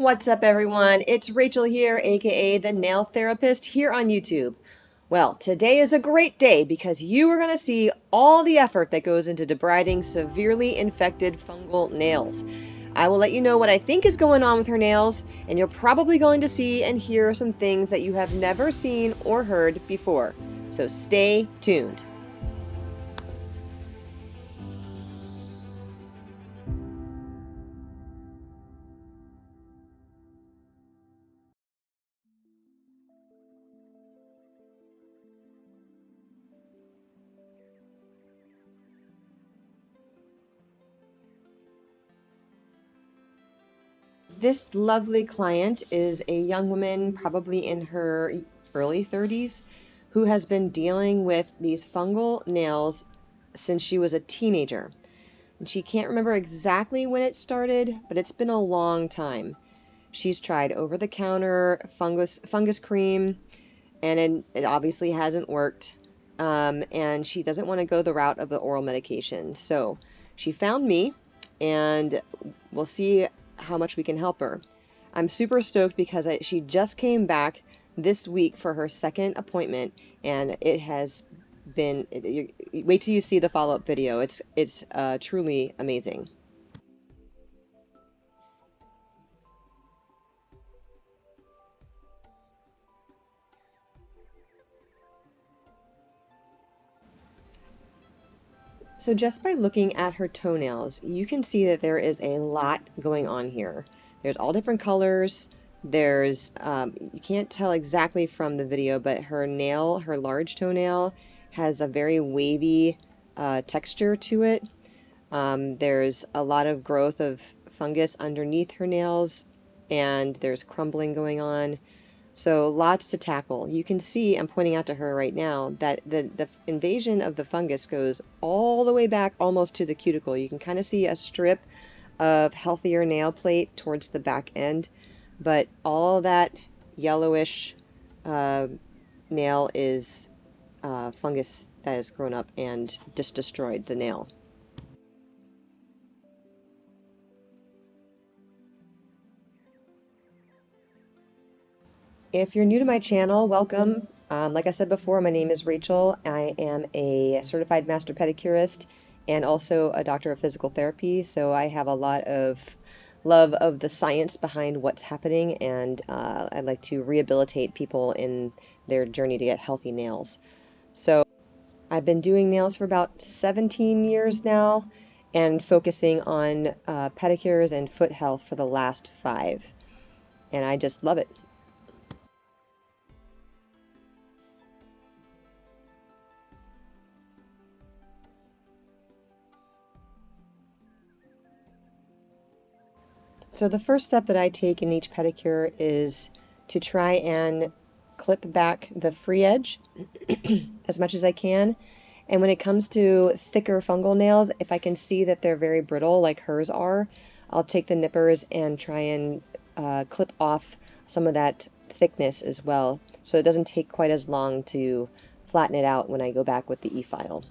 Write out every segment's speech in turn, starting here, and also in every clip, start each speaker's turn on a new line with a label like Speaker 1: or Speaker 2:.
Speaker 1: What's up, everyone? It's Rachel here, aka the Nail Therapist, here on YouTube. Well, today is a great day because you are going to see all the effort that goes into debriding severely infected fungal nails. I will let you know what I think is going on with her nails, and you're probably going to see and hear some things that you have never seen or heard before. So stay tuned. This lovely client is a young woman, probably in her early 30s, who has been dealing with these fungal nails since she was a teenager. And she can't remember exactly when it started, but it's been a long time. She's tried over-the-counter fungus cream, and it obviously hasn't worked. And she doesn't want to go the route of the oral medication. So she found me, and we'll see how much we can help her. I'm super stoked because she just came back this week for her second appointment, and it has been, wait till you see the follow-up video. It's truly amazing. So just by looking at her toenails, you can see that there is a lot going on here. There's all different colors. You can't tell exactly from the video, but her large toenail, has a very wavy texture to it. There's a lot of growth of fungus underneath her nails, and there's crumbling going on. So lots to tackle. You can see, I'm pointing out to her right now, that the invasion of the fungus goes all the way back almost to the cuticle. You can kind of see a strip of healthier nail plate towards the back end, but all that yellowish nail is fungus that has grown up and just destroyed the nail. If you're new to my channel, welcome. Like I said before, my name is Rachel. I am a certified master pedicurist and also a doctor of physical therapy, so I have a lot of love of the science behind what's happening, and I'd like to rehabilitate people in their journey to get healthy nails. So I've been doing nails for about 17 years now and focusing on pedicures and foot health for the last 5, and I just love it. So the first step that I take in each pedicure is to try and clip back the free edge as much as I can. And when it comes to thicker fungal nails, if I can see that they're very brittle like hers are, I'll take the nippers and try and clip off some of that thickness as well, so it doesn't take quite as long to flatten it out when I go back with the e-file.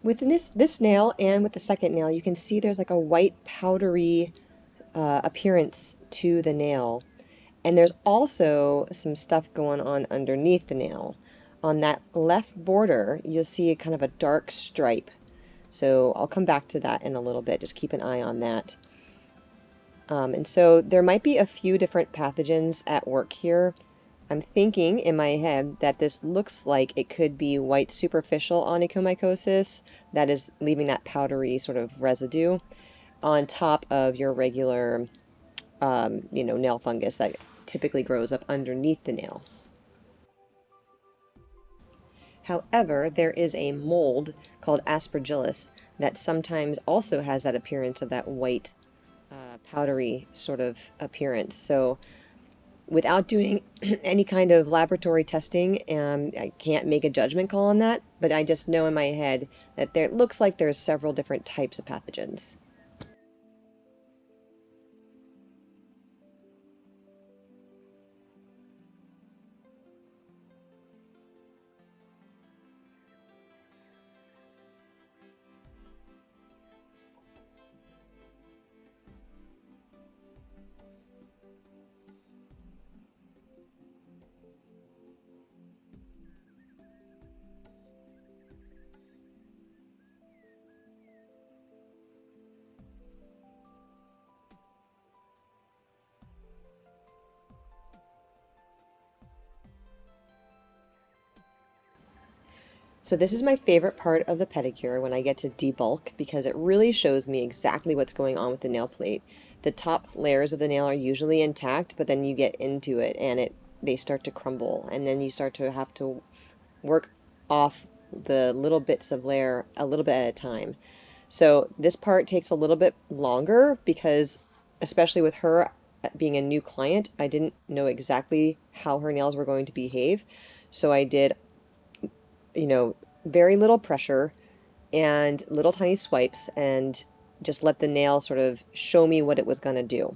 Speaker 1: With this nail and with the second nail, you can see there's like a white powdery appearance to the nail. And there's also some stuff going on underneath the nail. On that left border, you'll see kind of a dark stripe. So I'll come back to that in a little bit. Just keep an eye on that. And so there might be a few different pathogens at work here. I'm thinking in my head that this looks like it could be white superficial onychomycosis that is leaving that powdery sort of residue on top of your regular, nail fungus that typically grows up underneath the nail. However, there is a mold called aspergillus that sometimes also has that appearance of that white, powdery sort of appearance. So without doing any kind of laboratory testing, I can't make a judgment call on that, but I just know in my head that there looks like there's several different types of pathogens. So this is my favorite part of the pedicure when I get to debulk because it really shows me exactly what's going on with the nail plate. The top layers of the nail are usually intact, but then you get into it and they start to crumble, and then you start to have to work off the little bits of layer a little bit at a time. So this part takes a little bit longer because, especially with her being a new client, I didn't know exactly how her nails were going to behave. So I did, very little pressure and little tiny swipes and just let the nail sort of show me what it was going to do.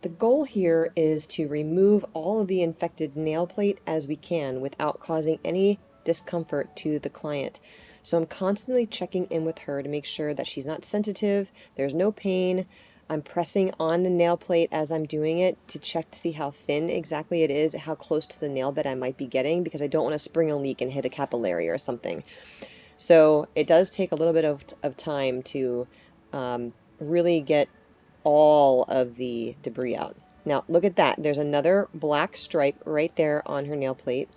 Speaker 1: The goal here is to remove all of the infected nail plate as we can without causing any discomfort to the client. So I'm constantly checking in with her to make sure that she's not sensitive, there's no pain. I'm pressing on the nail plate as I'm doing it to check to see how thin exactly it is, how close to the nail bed I might be getting, because I don't want to spring a leak and hit a capillary or something. So it does take a little bit of time to really get all of the debris out. Now look at that. There's another black stripe right there on her nail plate.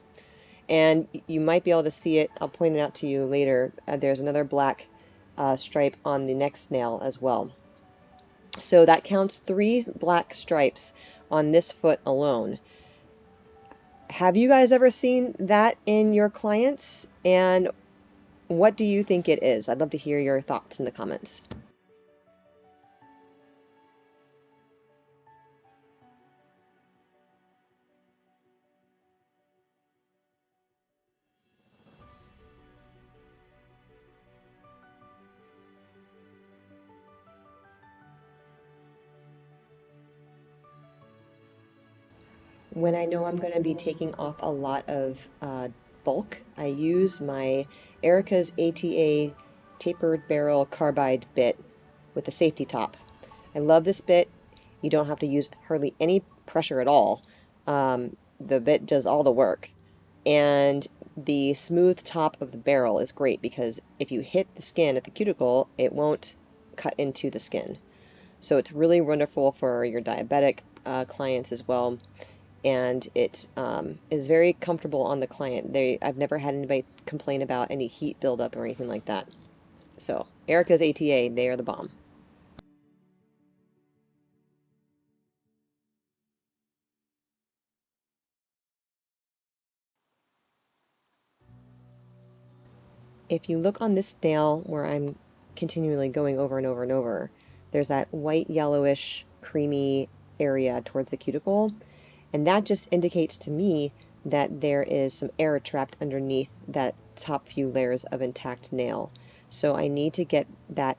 Speaker 1: And you might be able to see it. I'll point it out to you later. There's another black stripe on the next nail as well. So that counts 3 black stripes on this foot alone. Have you guys ever seen that in your clients? And what do you think it is? I'd love to hear your thoughts in the comments. When I know I'm going to be taking off a lot of bulk, I use my Erica's ATA tapered barrel carbide bit with a safety top. I love this bit. You don't have to use hardly any pressure at all. The bit does all the work. And the smooth top of the barrel is great because if you hit the skin at the cuticle, it won't cut into the skin. So it's really wonderful for your diabetic clients as well, and it is very comfortable on the client. I've never had anybody complain about any heat buildup or anything like that. So Erica's ATA, they are the bomb. If you look on this nail where I'm continually going over and over and over, there's that white yellowish creamy area towards the cuticle, and that just indicates to me that there is some air trapped underneath that top few layers of intact nail. So I need to get that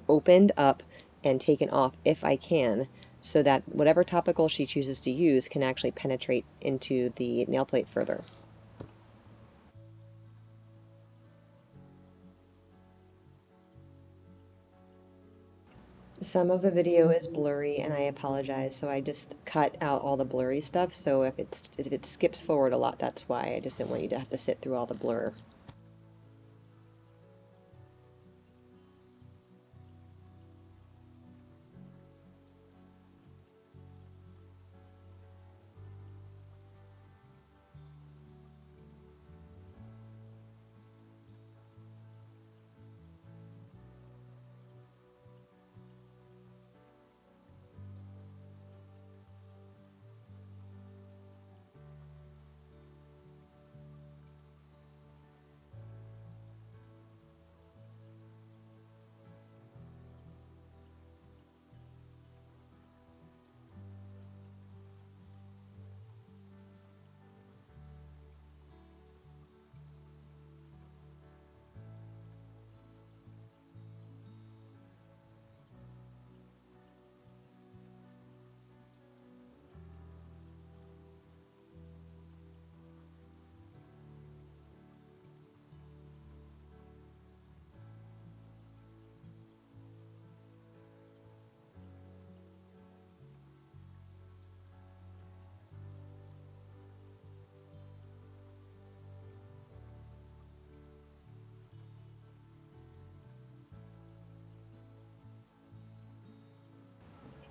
Speaker 1: opened up and taken off if I can, so that whatever topical she chooses to use can actually penetrate into the nail plate further. Some of the video is blurry and I apologize, so I just cut out all the blurry stuff. So if it skips forward a lot, that's why. I just didn't want you to have to sit through all the blur.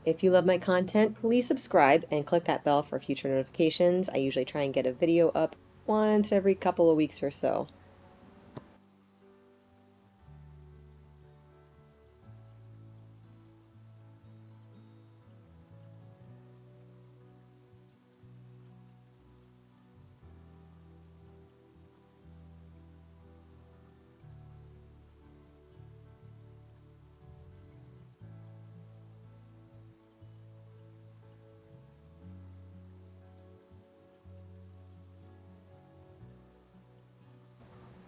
Speaker 1: If you love my content, please subscribe and click that bell for future notifications. I usually try and get a video up once every couple of weeks or so.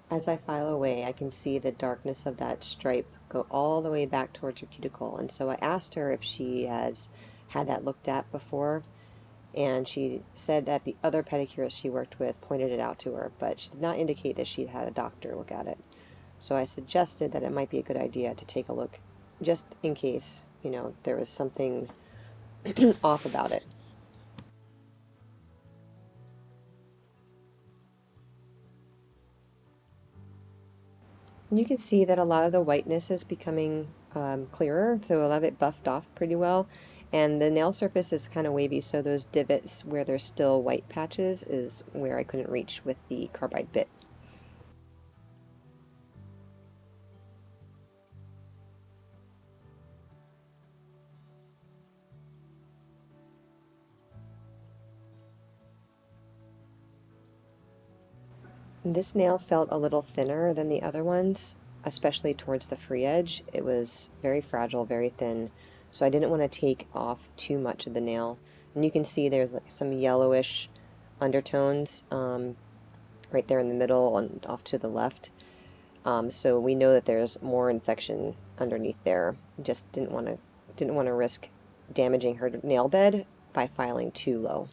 Speaker 1: As I file away, I can see the darkness of that stripe go all the way back towards her cuticle. And so I asked her if she has had that looked at before, and she said that the other pedicurist she worked with pointed it out to her, but she did not indicate that she'd had a doctor look at it. So I suggested that it might be a good idea to take a look, just in case, there was something off about it. And you can see that a lot of the whiteness is becoming clearer, so a lot of it buffed off pretty well. And the nail surface is kind of wavy, so those divots where there's still white patches is where I couldn't reach with the carbide bit. This nail felt a little thinner than the other ones, especially towards the free edge. It was very fragile, very thin, so I didn't want to take off too much of the nail. And you can see there's like some yellowish undertones right there in the middle and off to the left. So we know that there's more infection underneath there. Just didn't want to risk damaging her nail bed by filing too low.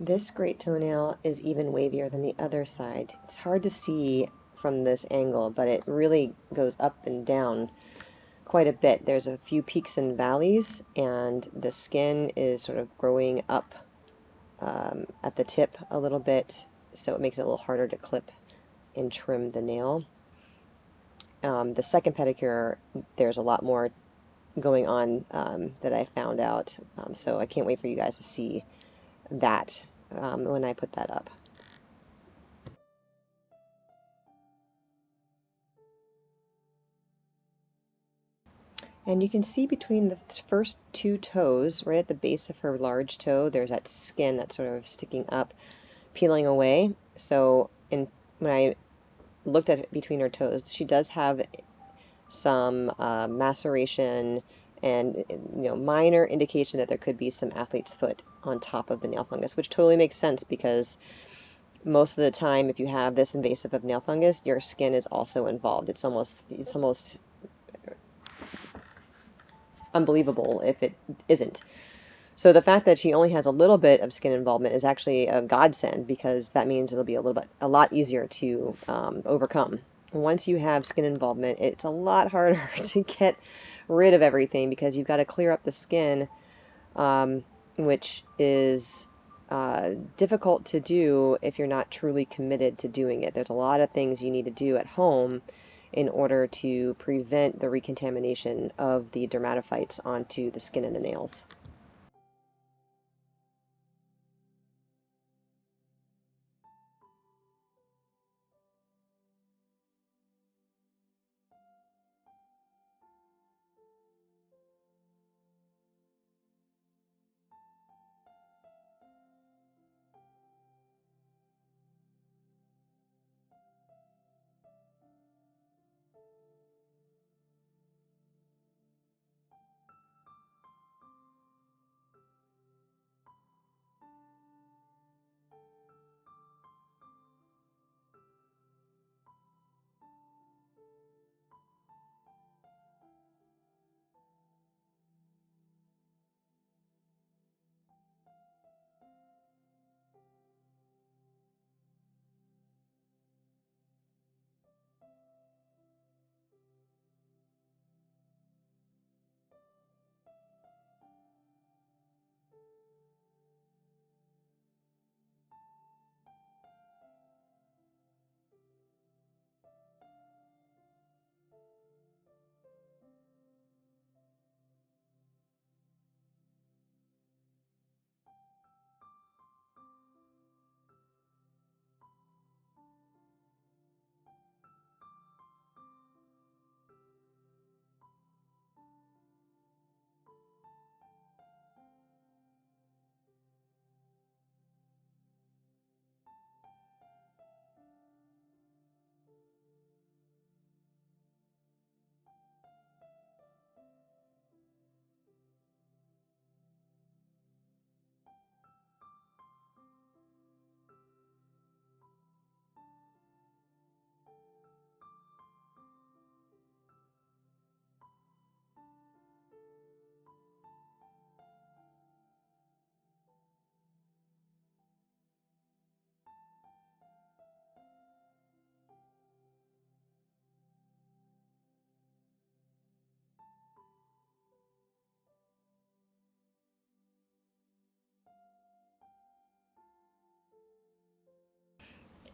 Speaker 1: This great toenail is even wavier than the other side. It's hard to see from this angle, but it really goes up and down quite a bit. There's a few peaks and valleys, and the skin is sort of growing up at the tip a little bit, so it makes it a little harder to clip and trim the nail. The second pedicure, there's a lot more going on that I found out, so I can't wait for you guys to see that when I put that up. And you can see between the first two toes, right at the base of her large toe, there's that skin that's sort of sticking up, peeling away. So when I looked at it between her toes, she does have some maceration and minor indication that there could be some athlete's foot on top of the nail fungus, which totally makes sense because most of the time if you have this invasive of nail fungus, your skin is also involved. It's almost unbelievable if it isn't. So the fact that she only has a little bit of skin involvement is actually a godsend because that means it'll be a lot easier to overcome. Once you have skin involvement, it's a lot harder to get rid of everything because you've got to clear up the skin, which is difficult to do if you're not truly committed to doing it. There's a lot of things you need to do at home in order to prevent the recontamination of the dermatophytes onto the skin and the nails.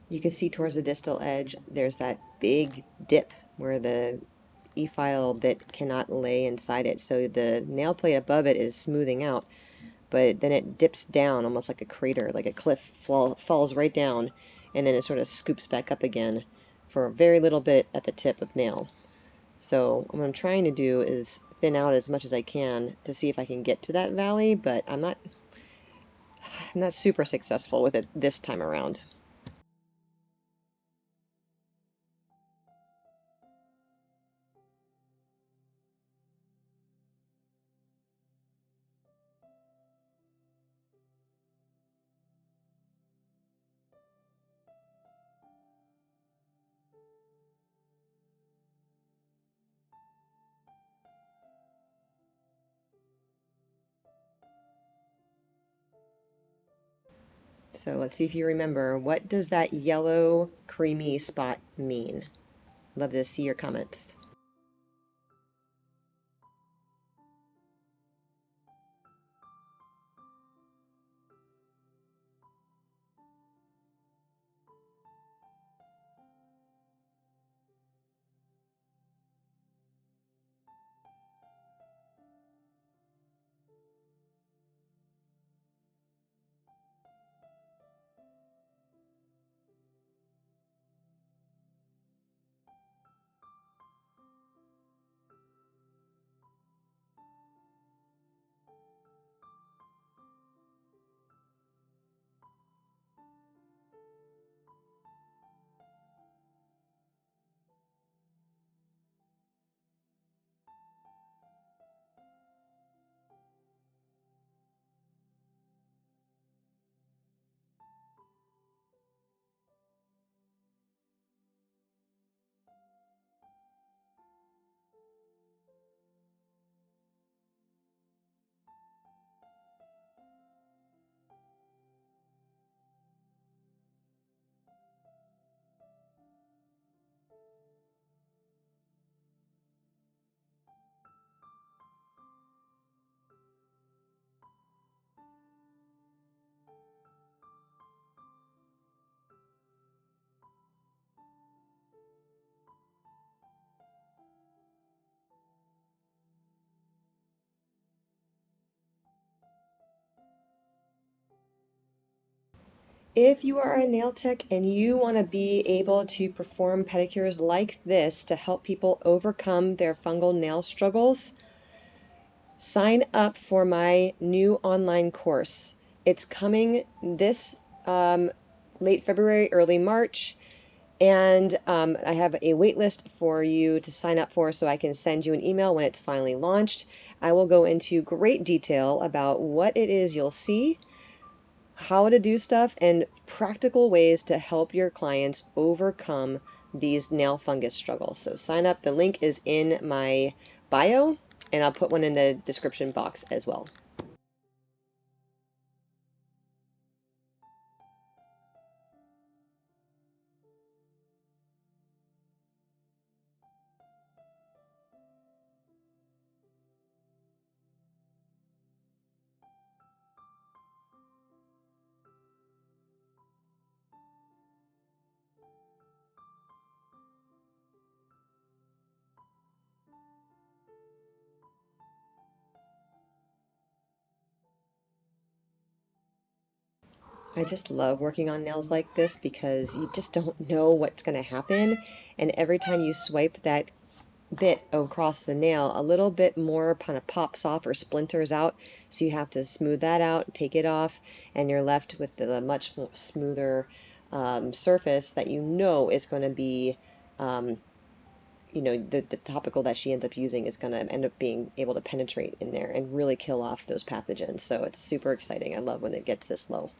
Speaker 1: You can see towards the distal edge, there's that big dip where the e-file bit cannot lay inside it. So the nail plate above it is smoothing out, but then it dips down almost like a crater, like a cliff falls right down, and then it sort of scoops back up again for a very little bit at the tip of nail. So what I'm trying to do is thin out as much as I can to see if I can get to that valley, but I'm not super successful with it this time around. So let's see if you remember, what does that yellow creamy spot mean? Love to see your comments. If you are a nail tech and you want to be able to perform pedicures like this to help people overcome their fungal nail struggles, sign up for my new online course. It's coming this late February, early March, and I have a wait list for you to sign up for so I can send you an email when it's finally launched. I will go into great detail about what it is you'll see, how to do stuff, and practical ways to help your clients overcome these nail fungus struggles. So sign up. The link is in my bio, and I'll put one in the description box as well. I just love working on nails like this because you just don't know what's going to happen. And every time you swipe that bit across the nail, a little bit more kind of pops off or splinters out. So you have to smooth that out, take it off, and you're left with the much smoother surface that you know is going to be, the topical that she ends up using is going to end up being able to penetrate in there and really kill off those pathogens. So it's super exciting. I love when it gets this low.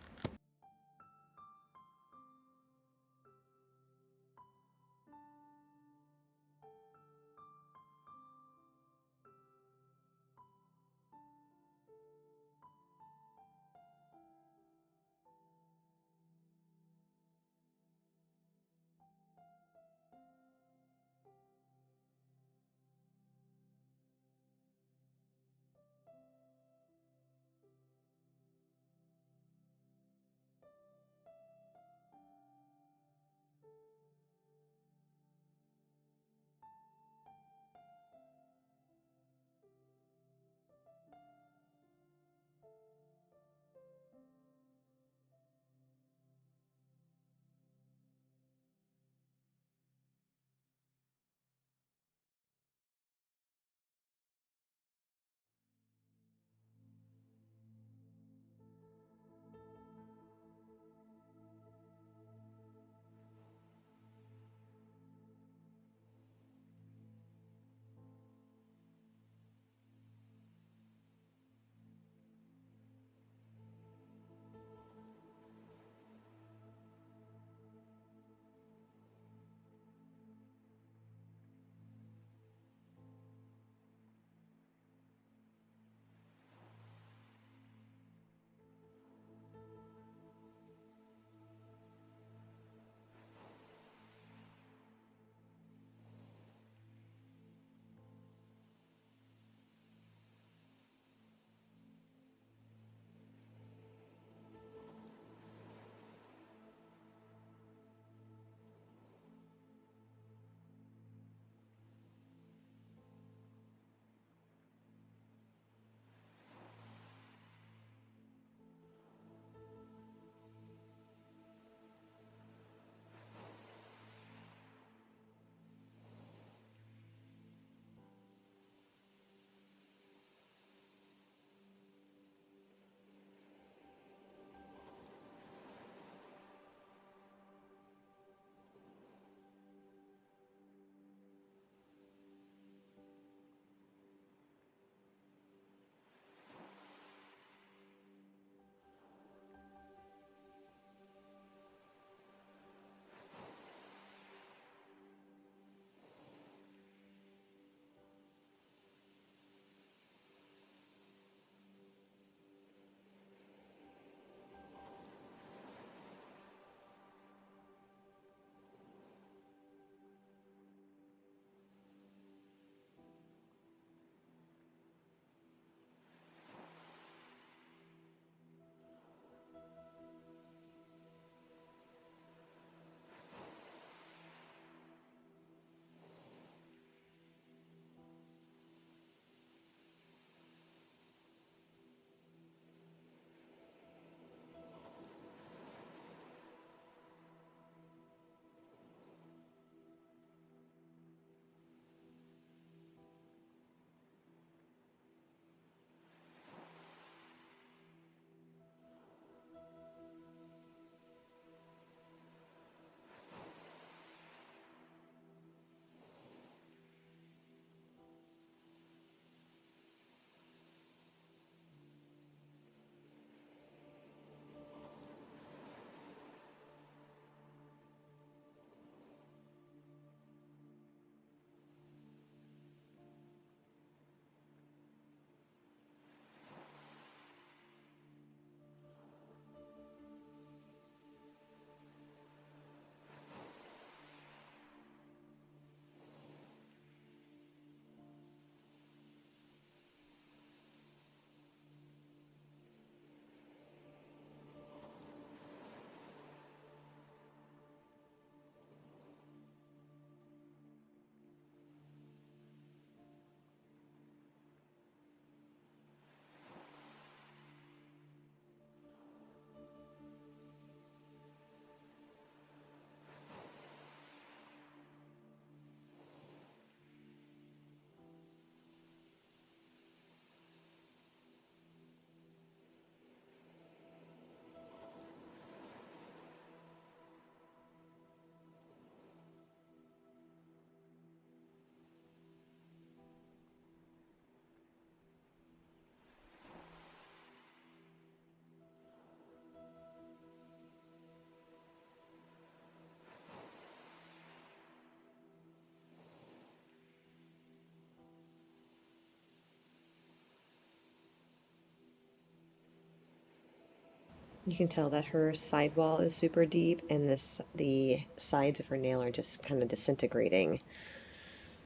Speaker 1: You can tell that her sidewall is super deep and the sides of her nail are just kind of disintegrating.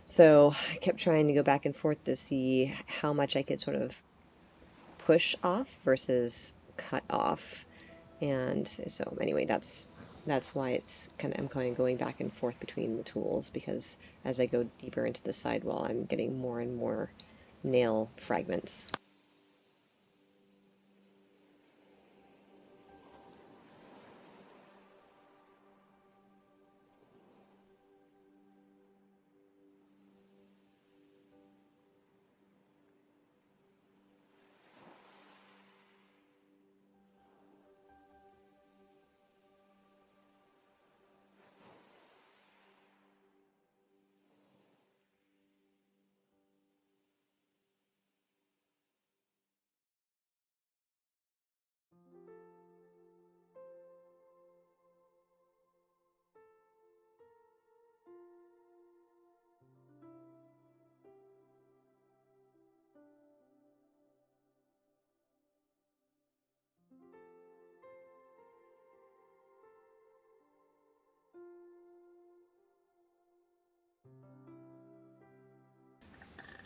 Speaker 1: So I kept trying to go back and forth to see how much I could sort of push off versus cut off. And so anyway, that's why I'm kind of going back and forth between the tools, because as I go deeper into the sidewall, I'm getting more and more nail fragments.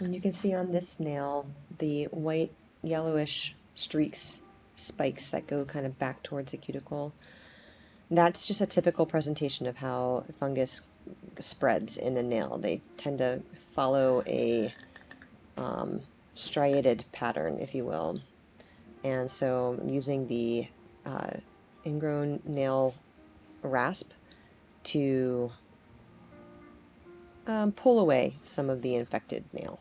Speaker 1: And you can see on this nail the white yellowish streaks, spikes that go kind of back towards the cuticle. That's just a typical presentation of how fungus spreads in the nail. They tend to follow a striated pattern, if you will. And so I'm using the uh, ingrown nail rasp to pull away some of the infected nail.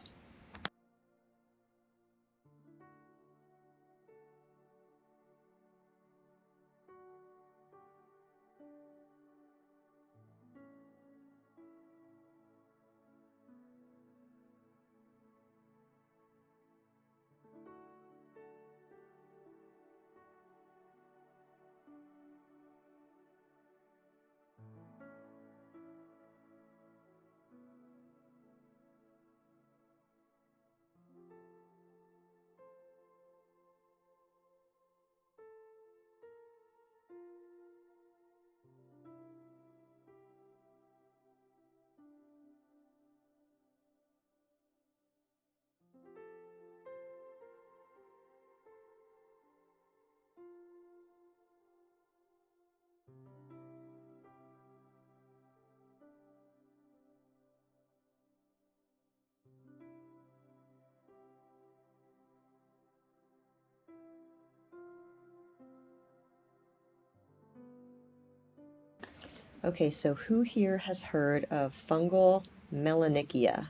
Speaker 1: Okay, so who here has heard of fungal melanechia?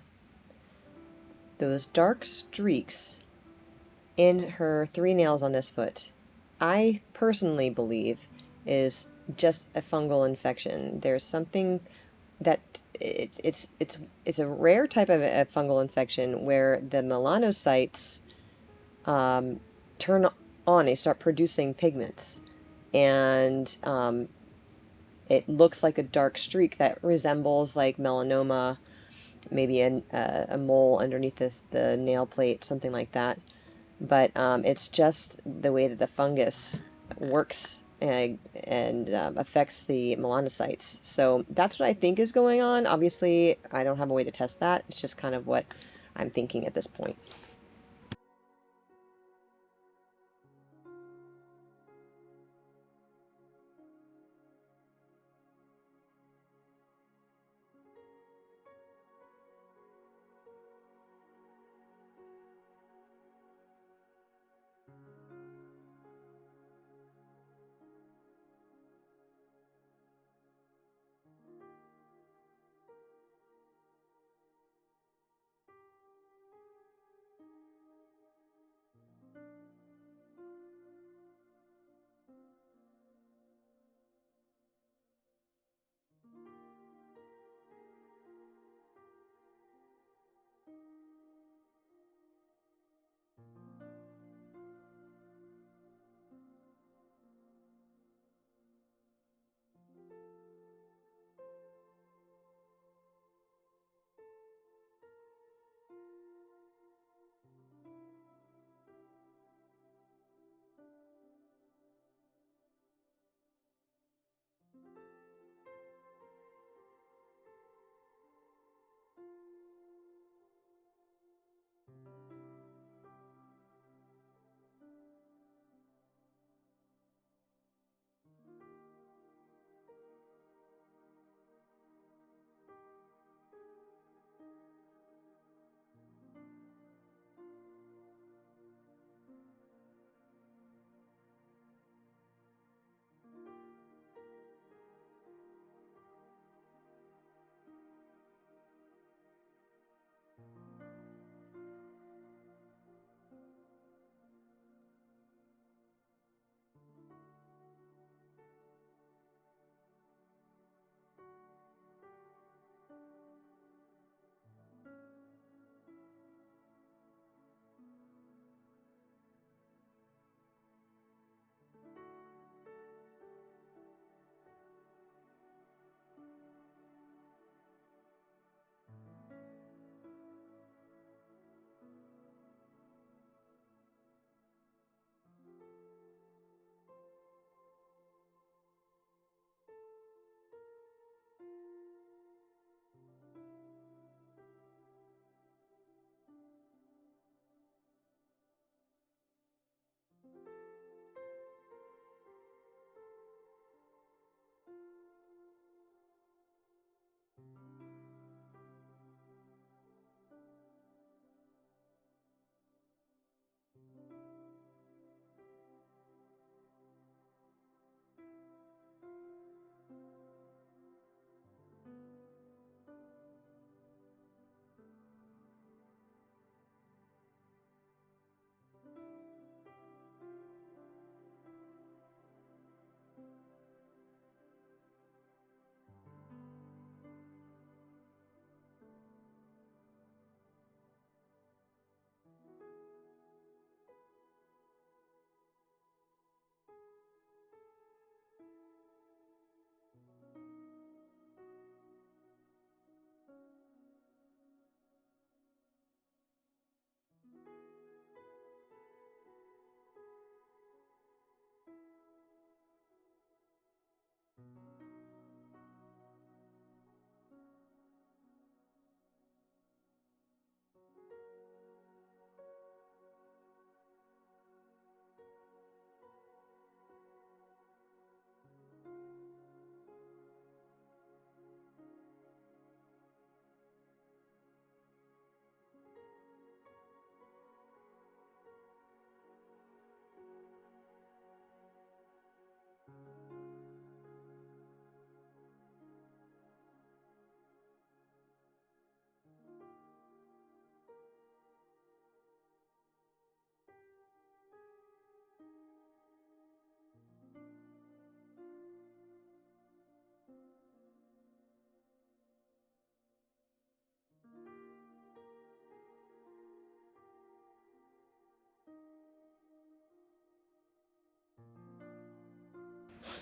Speaker 1: Those dark streaks in her three nails on this foot, I personally believe is just a fungal infection. There's something that it's a rare type of a fungal infection where the melanocytes turn on, they start producing pigments, and it looks like a dark streak that resembles like melanoma, maybe a mole underneath the nail plate, something like that. But it's just the way that the fungus works and affects the melanocytes. So that's what I think is going on. Obviously, I don't have a way to test that. It's just kind of what I'm thinking at this point.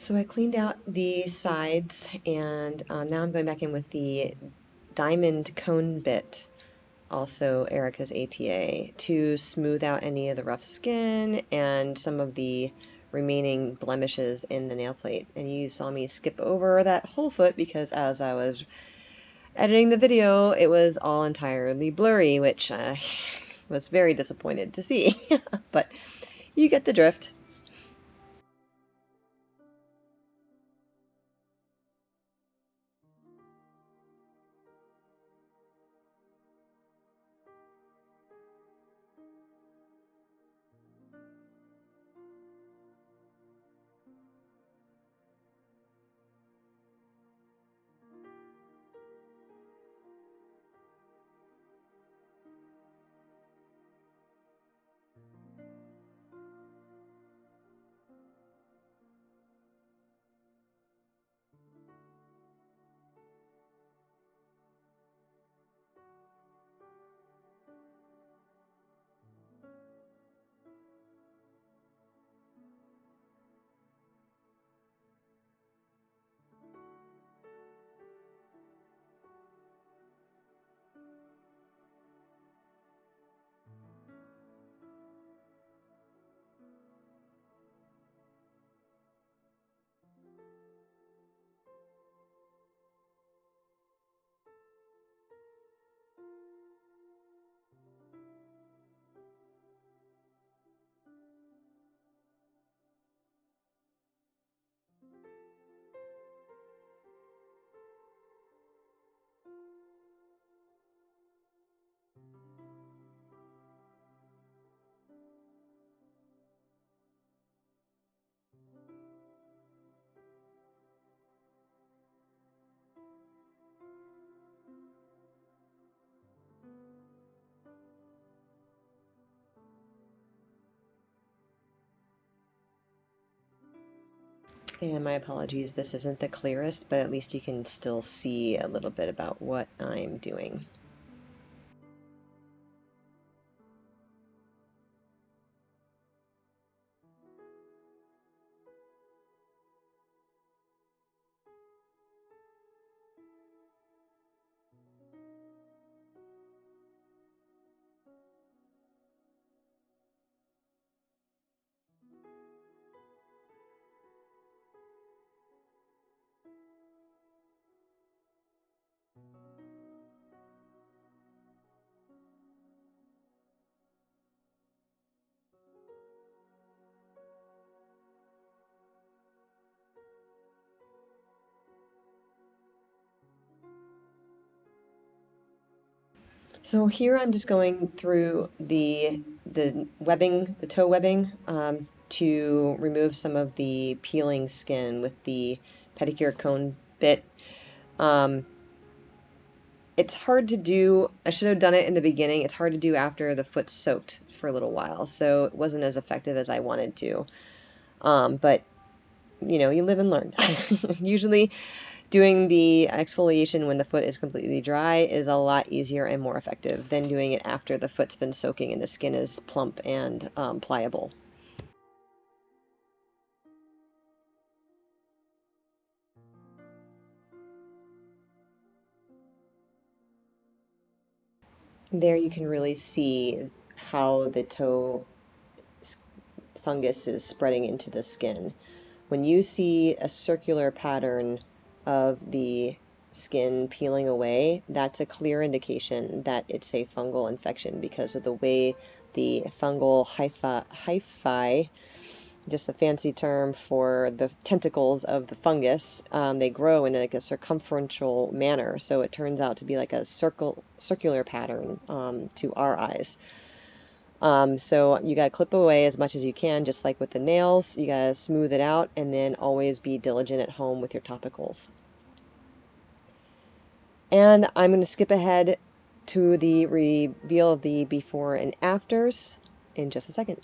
Speaker 1: So I cleaned out the sides, and now I'm going back in with the diamond cone bit, also Erica's ATA, to smooth out any of the rough skin and some of the remaining blemishes in the nail plate. And you saw me skip over that whole foot because as I was editing the video, it was all entirely blurry, which I was very disappointed to see. But you get the drift. And my apologies, this isn't the clearest, but at least you can still see a little bit about what I'm doing. So here I'm just going through the webbing, the toe webbing, to remove some of the peeling skin with the pedicure cone bit. Um, it's hard to do. I should have done it in the beginning. It's hard to do after the foot's soaked for a little while, so it wasn't as effective as I wanted to. But you know, you live and learn. Usually doing the exfoliation when the foot is completely dry is a lot easier and more effective than doing it after the foot's been soaking and the skin is plump and pliable. There you can really see how the toe fungus is spreading into the skin. When you see a circular pattern of the skin peeling away, that's a clear indication that it's a fungal infection because of the way the fungal hyphae, just a fancy term for the tentacles of the fungus, they grow in like a circumferential manner. So it turns out to be like a circular pattern to our eyes. So you gotta clip away as much as you can, just like with the nails. You gotta smooth it out and then always be diligent at home with your topicals. And I'm gonna skip ahead to the reveal of the before and afters in just a second.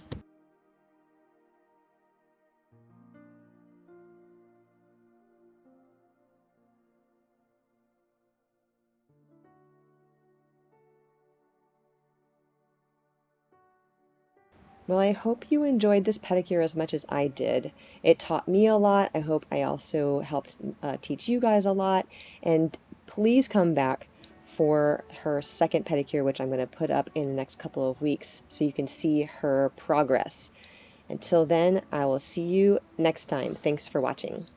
Speaker 1: Well, I hope you enjoyed this pedicure as much as I did. It taught me a lot. I hope I also helped teach you guys a lot. And please come back for her second pedicure, which I'm going to put up in the next couple of weeks so you can see her progress. Until then, I will see you next time. Thanks for watching.